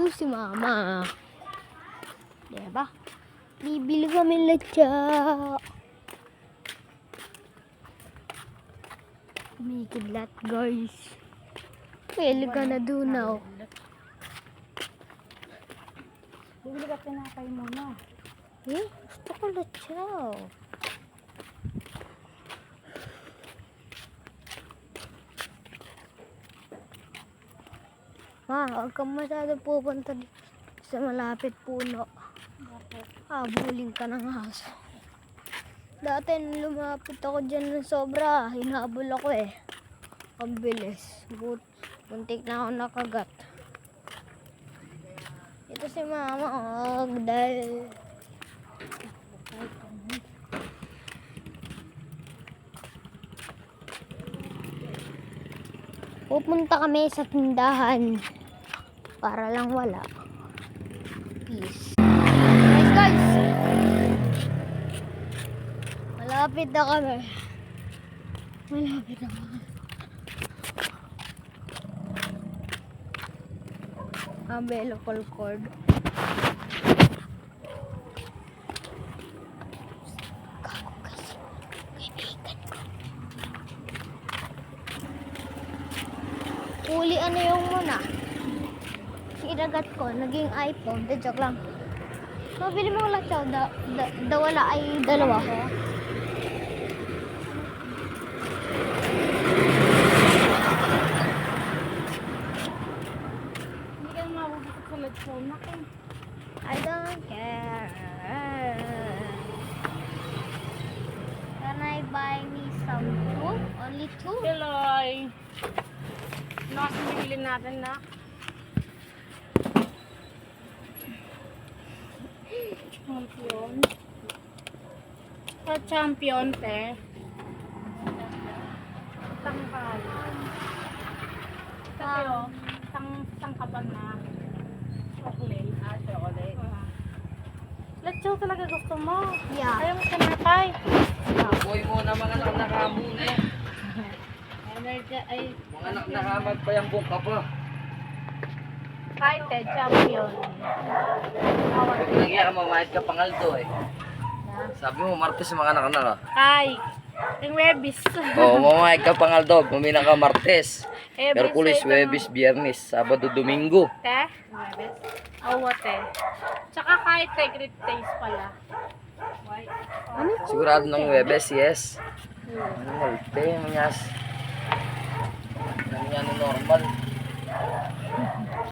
Ito si mama. Diba? Bibili kami latsa. May kidlat guys. Pwede ka na doon now. Bibili ka tinapay muna. Eh, gusto ko latsa. Ma, huwag kang masyado pupunta sa malapit puno. Habulin ka ng aso. Dati lumapit ako dyan ng sobra. Hinabol ako eh. Ang bilis. Buntik na ako nakagat. Ito si mama. Oh, dahil... Pupunta kami sa tindahan. Para lang wala. Peace. Guys! Malapit na kami. Malapit na kami. Umbilical cord. Uli ano yung muna. Sinagat ko, naging iPhone. De joke lang. Mabili mo ulit siya. Wala ay dalawa. Hindi ka mabubukod sa lagphone na kayo. I don't care. Can I buy me some two? Only two? Eloy! Ano kasi bibili natin na? Champion. Sa champion, te. Tangkal. Kasi tangkaban na. Chocolate. Chocolate. Let's go talaga gusto mo. Yeah. Ayaw mo tinapay. Boy mo na mga anak nakahamon eh. Energy ay Mga anak nakahamag pa yung buka pa. kahit te, champion. Pag nagyaya ka mamahit ka pangaldo eh. Sabi mo, Martes yung mga anak ah. Ay, yung Webis. Oo, mamahit ka pangaldo. Pumina ka Martes. Every Merkulis, side Webis, Biyernes, Sabado, Domingo. Te? Webis? Oo, te. Tsaka kahit te, great taste pala. Why? Ano? Sigurado ng Webes, yes. Ano malte, manyas. Ano yan normal.